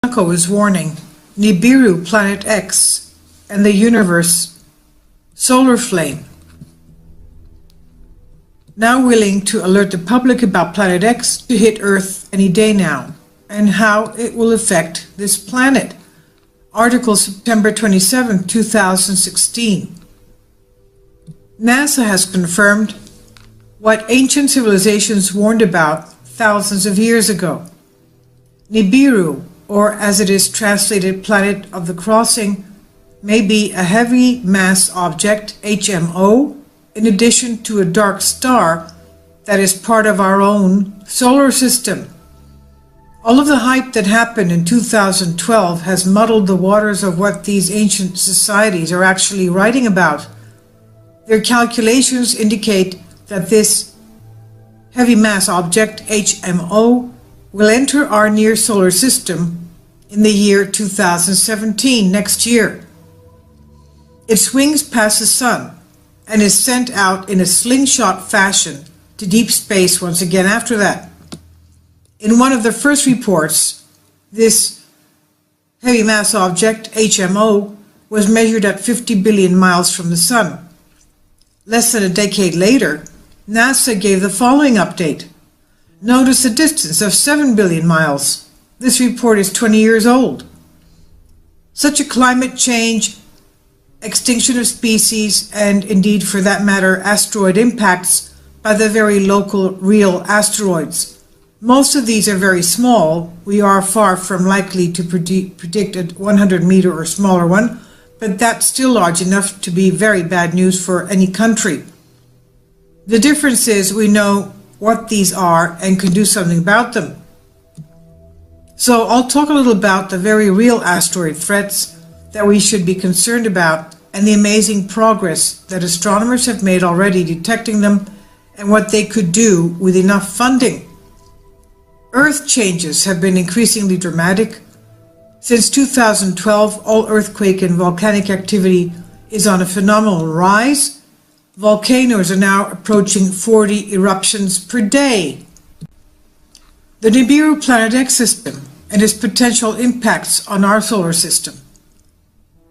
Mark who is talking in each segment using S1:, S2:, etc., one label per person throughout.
S1: Kaku is warning NIBIRU Planet X and the universe solar flame. Now willing to alert the public about Planet X to hit Earth any day now, and how it will affect this planet. Article September 27, 2016. NASA has confirmed what ancient civilizations warned about thousands of years ago. NIBIRU, or as it is translated Planet of the Crossing, may be a heavy mass object, HMO, in addition to a dark star that is part of our own solar system. All of the hype that happened in 2012 has muddled the waters of what these ancient societies are actually writing about. Their calculations indicate that this heavy mass object, HMO, will enter our near solar system in the year 2017, next year. It swings past the sun and is sent out in a slingshot fashion to deep space once again after that. In one of the first reports, this heavy mass object, HMO, was measured at 50 billion miles from the sun. Less than a decade later, NASA gave the following update. Notice a distance of 7 billion miles. This report is 20 years old. Such a climate change, extinction of species, and indeed for that matter asteroid impacts by the very local real asteroids. Most of these are very small. We are far from likely to predict a 100-meter or smaller one, but that's still large enough to be very bad news for any country. The difference is we know what these are and can do something about them. So I'll talk a little about the very real asteroid threats that we should be concerned about and the amazing progress that astronomers have made already detecting them and what they could do with enough funding. Earth changes have been increasingly dramatic. Since 2012, all earthquake and volcanic activity is on a phenomenal rise. Volcanoes are now approaching 40 eruptions per day. The NIBIRU Planet X system and its potential impacts on our solar system.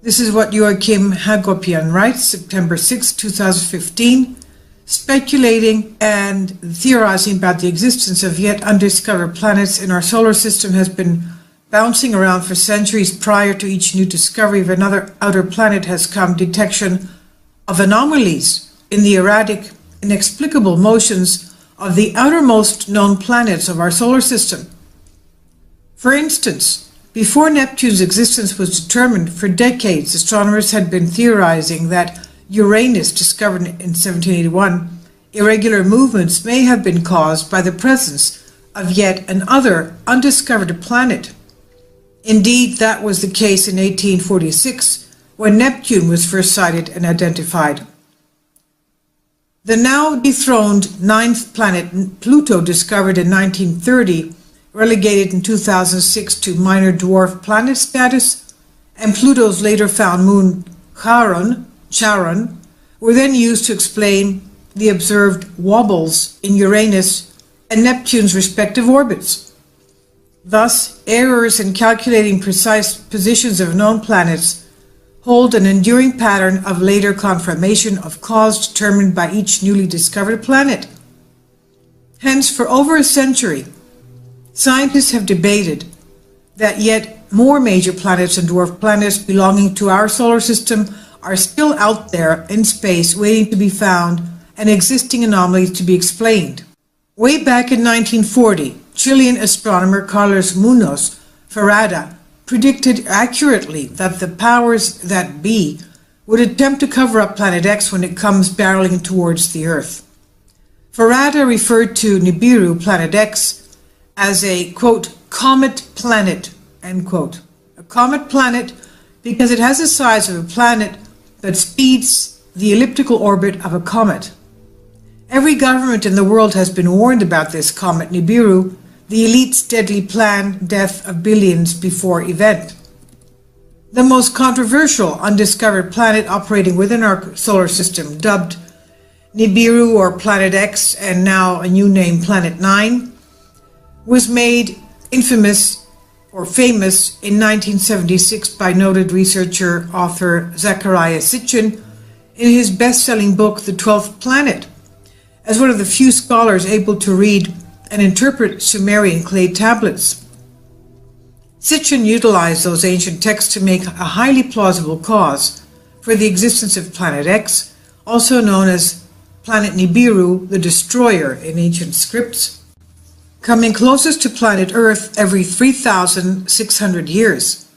S1: This is what Joachim Hagopian writes, September 6, 2015, speculating and theorizing about the existence of yet undiscovered planets in our solar system has been bouncing around for centuries. Prior to each new discovery of another outer planet has come detection of anomalies in the erratic, inexplicable motions of the outermost known planets of our solar system. For instance, before Neptune's existence was determined, for decades astronomers had been theorizing that Uranus, discovered in 1781, irregular movements may have been caused by the presence of yet another undiscovered planet. Indeed, that was the case in 1846, when Neptune was first sighted and identified. The now dethroned ninth planet, Pluto, discovered in 1930, relegated in 2006 to minor dwarf planet status, and Pluto's later found moon, Charon, were then used to explain the observed wobbles in Uranus and Neptune's respective orbits. Thus, errors in calculating precise positions of known planets hold an enduring pattern of later confirmation of cause determined by each newly discovered planet. Hence, for over a century, scientists have debated that yet more major planets and dwarf planets belonging to our solar system are still out there in space waiting to be found and existing anomalies to be explained. Way back in 1940, Chilean astronomer Carlos Munoz Ferrada predicted accurately that the powers that be would attempt to cover up Planet X when it comes barreling towards the Earth. Ferrada referred to NIBIRU Planet X as a, quote, comet planet, end quote. A comet planet because it has the size of a planet that speeds the elliptical orbit of a comet. Every government in the world has been warned about this comet NIBIRU, the elite's deadly planned death of billions before event. The most controversial undiscovered planet operating within our solar system, dubbed NIBIRU or Planet X, and now a new name, Planet 9, was made infamous or famous, in 1976 by noted researcher author Zecharia Sitchin in his best-selling book The 12th Planet, as one of the few scholars able to read and interpret Sumerian clay tablets. Sitchin utilized those ancient texts to make a highly plausible cause for the existence of Planet X, also known as Planet Nibiru, the Destroyer in ancient scripts, coming closest to planet Earth every 3,600 years.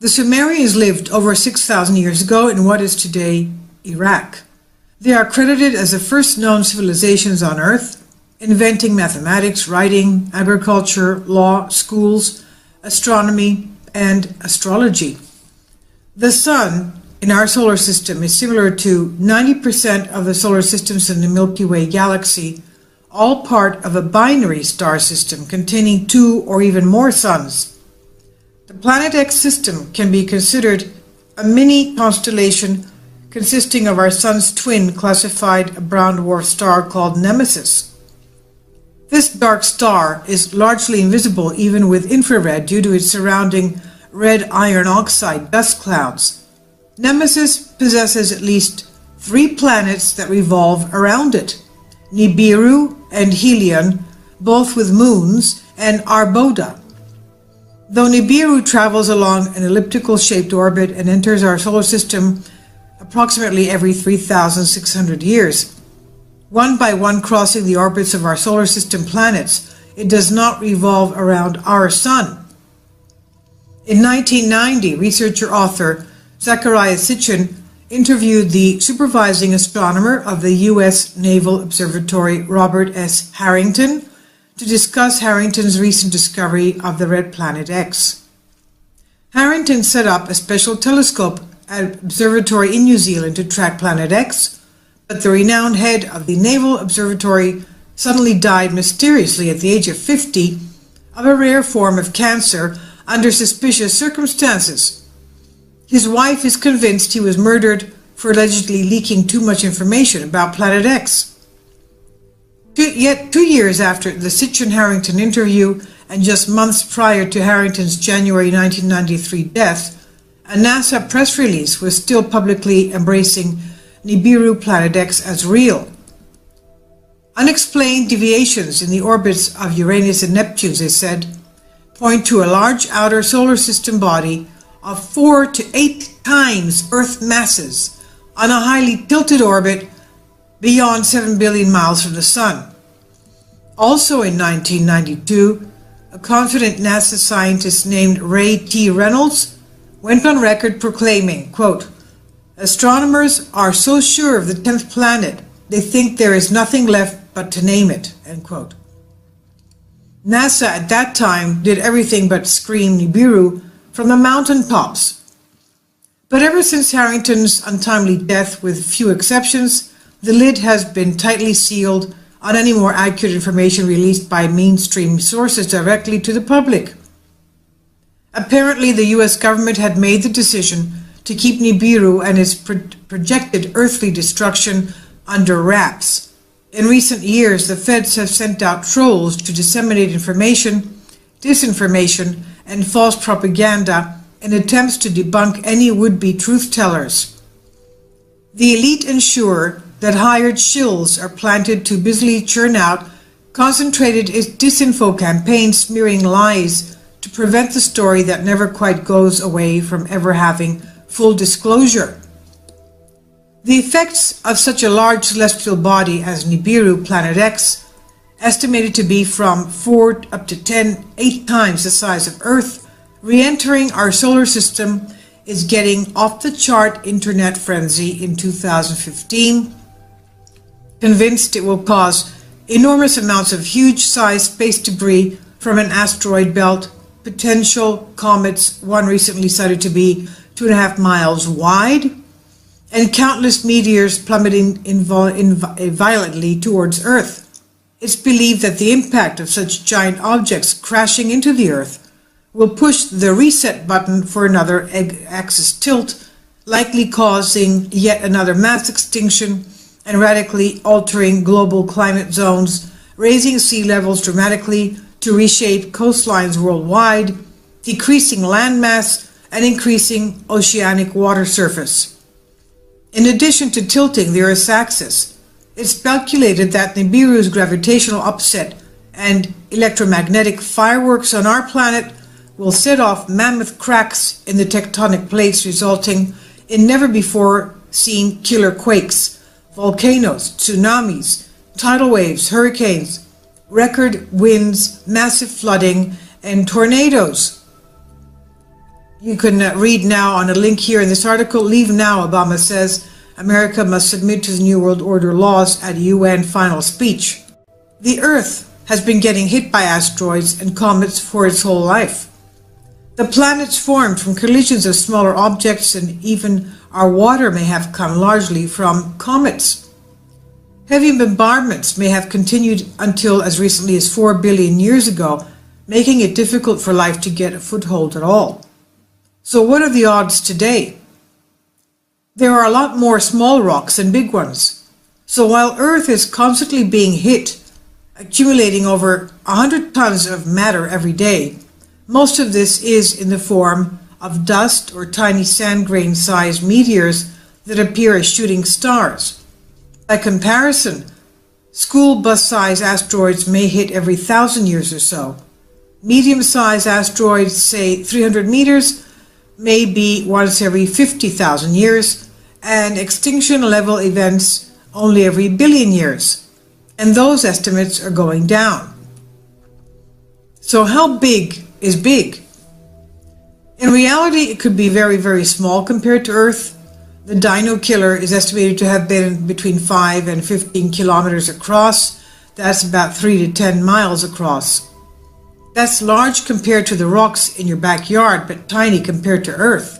S1: The Sumerians lived over 6,000 years ago in what is today Iraq. They are credited as the first known civilizations on Earth, inventing mathematics, writing, agriculture, law, schools, astronomy, and astrology. The Sun in our solar system is similar to 90% of the solar systems in the Milky Way galaxy, all part of a binary star system containing 2 or even more suns. The Planet X system can be considered a mini constellation consisting of our Sun's twin, classified a brown dwarf star called Nemesis. This dark star is largely invisible even with infrared due to its surrounding red iron oxide dust clouds. Nemesis possesses at least 3 planets that revolve around it: Nibiru and Helion, both with moons, and Arboda. Though Nibiru travels along an elliptical-shaped orbit and enters our solar system approximately every 3,600 years, one by one crossing the orbits of our solar system planets, it does not revolve around our Sun. In 1990, researcher-author Zecharia Sitchin interviewed the supervising astronomer of the U.S. Naval Observatory, Robert S. Harrington, to discuss Harrington's recent discovery of the red planet X. Harrington set up a special telescope at an observatory in New Zealand to track Planet X, but the renowned head of the Naval Observatory suddenly died mysteriously at the age of 50 of a rare form of cancer under suspicious circumstances. His wife is convinced he was murdered for allegedly leaking too much information about Planet X. Yet 2 years after the Sitchin-Harrington interview and just months prior to Harrington's January 1993 death, a NASA press release was still publicly embracing Nibiru Planet X as real. Unexplained deviations in the orbits of Uranus and Neptune, they said, point to a large outer solar system body of 4 to 8 times Earth masses on a highly tilted orbit beyond 7 billion miles from the Sun. Also in 1992, a confident NASA scientist named Ray T. Reynolds went on record proclaiming, quote, "Astronomers are so sure of the 10th planet, they think there is nothing left but to name it," end quote. NASA at that time did everything but scream Nibiru from the mountaintops. But ever since Harrington's untimely death, with few exceptions, the lid has been tightly sealed on any more accurate information released by mainstream sources directly to the public. Apparently, the US government had made the decision to keep Nibiru and its projected earthly destruction under wraps. In recent years, the feds have sent out trolls to disseminate information, disinformation, and false propaganda in attempts to debunk any would-be truth-tellers. The elite ensure that hired shills are planted to busily churn out concentrated disinfo campaigns smearing lies to prevent the story that never quite goes away from ever having full disclosure. The effects of such a large celestial body as Nibiru Planet X, estimated to be from 4 up to 8 times the size of Earth, re-entering our solar system, is getting off-the-chart internet frenzy in 2015, convinced it will cause enormous amounts of huge-sized space debris from an asteroid belt, potential comets, one recently cited to be 2.5 miles wide, and countless meteors plummeting violently towards Earth. It's believed that the impact of such giant objects crashing into the Earth will push the reset button for another axis tilt, likely causing yet another mass extinction and radically altering global climate zones, raising sea levels dramatically to reshape coastlines worldwide, decreasing landmass and increasing oceanic water surface. In addition to tilting the Earth's axis, it's speculated that NIBIRU's gravitational upset and electromagnetic fireworks on our planet will set off mammoth cracks in the tectonic plates, resulting in never-before-seen killer quakes, volcanoes, tsunamis, tidal waves, hurricanes, record winds, massive flooding, and tornadoes. You can read now on a link here in this article, Leave Now, Obama says America must submit to the New World Order laws at UN final speech. The Earth has been getting hit by asteroids and comets for its whole life. The planets formed from collisions of smaller objects, and even our water may have come largely from comets. Heavy bombardments may have continued until as recently as 4 billion years ago, making it difficult for life to get a foothold at all. So what are the odds today? There are a lot more small rocks than big ones. So while Earth is constantly being hit, accumulating over 100 tons of matter every day, most of this is in the form of dust or tiny sand grain-sized meteors that appear as shooting stars. By comparison, school bus-sized asteroids may hit every 1,000 years or so. Medium-sized asteroids, say 300 meters, may be once every 50,000 years, and extinction-level events only every billion years. And those estimates are going down. So how big is big? In reality, it could be very, very small compared to Earth. The Dino Killer is estimated to have been between 5 and 15 kilometers across. That's about 3 to 10 miles across. That's large compared to the rocks in your backyard, but tiny compared to Earth.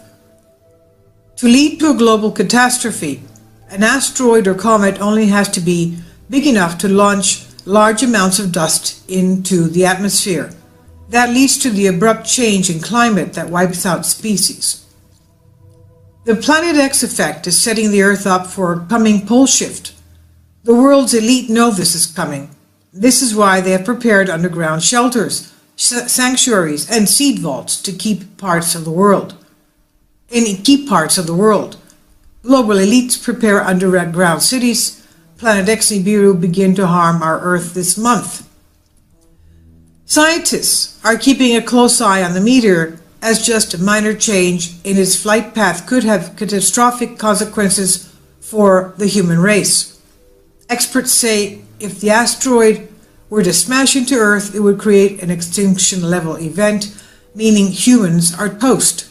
S1: To lead to a global catastrophe, an asteroid or comet only has to be big enough to launch large amounts of dust into the atmosphere. That leads to the abrupt change in climate that wipes out species. The Planet X effect is setting the Earth up for a coming pole shift. The world's elite know this is coming. This is why they have prepared underground shelters, sanctuaries, and seed vaults to keep parts of the world. Global elites prepare underground cities. Planet X NIBIRU begin to harm our Earth this month. Scientists are keeping a close eye on the meteor, as just a minor change in its flight path could have catastrophic consequences for the human race. Experts say if the asteroid were to smash into Earth, it would create an extinction-level event, meaning humans are toast.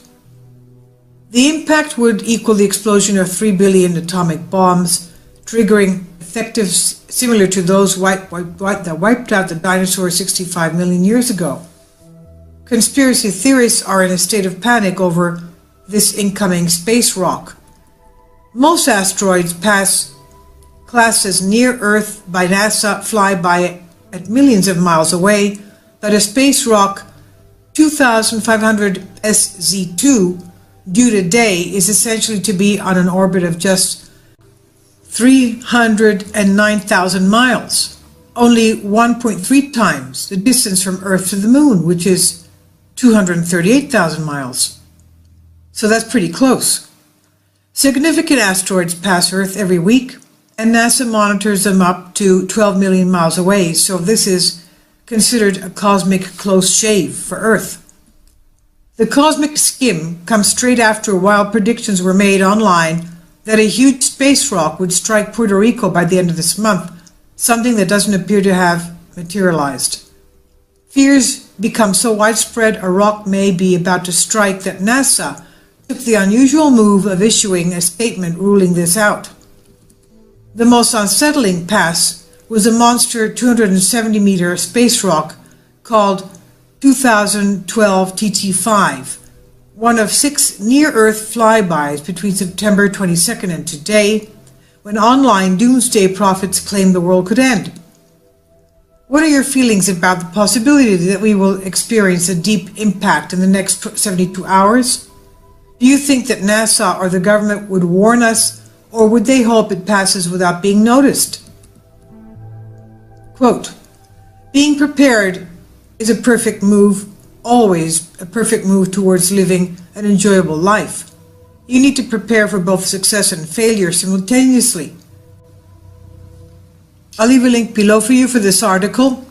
S1: The impact would equal the explosion of 3 billion atomic bombs, triggering effects similar to those that wiped out the dinosaurs 65 million years ago. Conspiracy theorists are in a state of panic over this incoming space rock. Most asteroids pass class as near Earth by NASA flyby at millions of miles away, but a space rock 2500 SZ2 due today is essentially to be on an orbit of just 309,000 miles, only 1.3 times the distance from Earth to the Moon, which is 238,000 miles. So that's pretty close. Significant asteroids pass Earth every week, and NASA monitors them up to 12 million miles away, so this is considered a cosmic close shave for Earth. The cosmic skim comes straight after wild predictions were made online that a huge space rock would strike Puerto Rico by the end of this month, something that doesn't appear to have materialized. Fears become so widespread a rock may be about to strike that NASA took the unusual move of issuing a statement ruling this out. The most unsettling pass was a monster 270-meter space rock called 2012 TT5, one of 6 near-Earth flybys between September 22nd and today, when online doomsday prophets claimed the world could end. What are your feelings about the possibility that we will experience a deep impact in the next 72 hours? Do you think that NASA or the government would warn us, or would they hope it passes without being noticed? Quote, being prepared is a perfect move, always a perfect move towards living an enjoyable life. You need to prepare for both success and failure simultaneously. I'll leave a link below for you for this article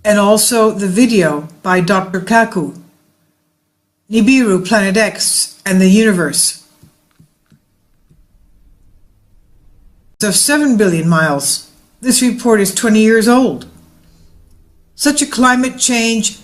S1: and also the video by Dr. Kaku, NIBIRU, Planet X, and the Universe. Of 7 billion miles. This report is 20 years old. Such a climate change,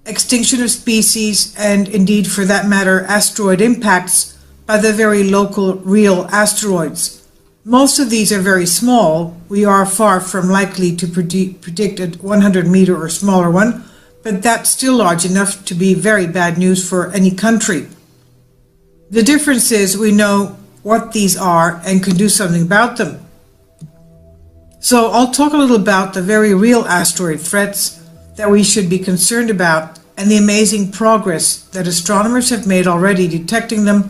S1: extinction of species, and indeed for that matter asteroid impacts by the very local real asteroids. Most of these are very small. We are far from likely to predict a 100-meter or smaller one, but that's still large enough to be very bad news for any country. The difference is we know what these are and can do something about them. So I'll talk a little about the very real asteroid threats that we should be concerned about and the amazing progress that astronomers have made already detecting them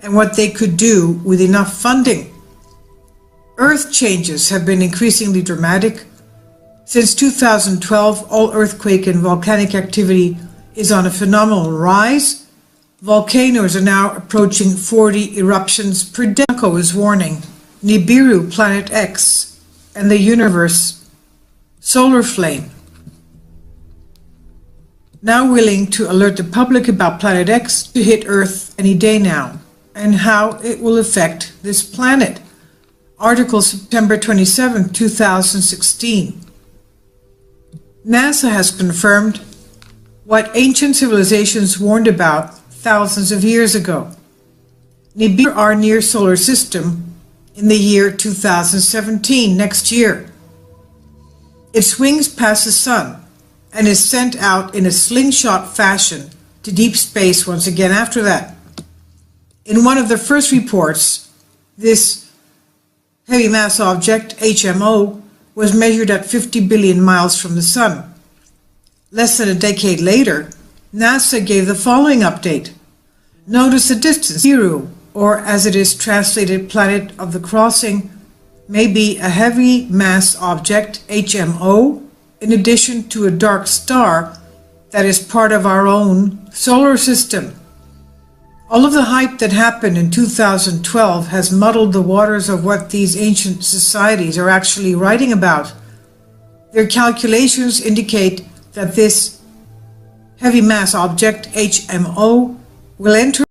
S1: and what they could do with enough funding. Earth changes have been increasingly dramatic. Since 2012, all earthquake and volcanic activity is on a phenomenal rise. Volcanoes are now approaching 40 eruptions per day. Kaku is warning. NIBIRU, Planet X, and the Universe, solar flame. Now willing to alert the public about Planet X to hit Earth any day now, and how it will affect this planet. Article September 27, 2016. NASA has confirmed what ancient civilizations warned about thousands of years ago. NIBIRU, our near solar system, in the year 2017, next year. It swings past the sun and is sent out in a slingshot fashion to deep space once again after that. In one of the first reports, this heavy mass object, HMO, was measured at 50 billion miles from the sun. Less than a decade later, NASA gave the following update. Notice the distance. NIBIRU, or as it is translated, planet of the crossing, may be a heavy mass object, HMO, in addition to a dark star that is part of our own solar system. All of the hype that happened in 2012 has muddled the waters of what these ancient societies are actually writing about. Their calculations indicate that this heavy mass object, HMO, will enter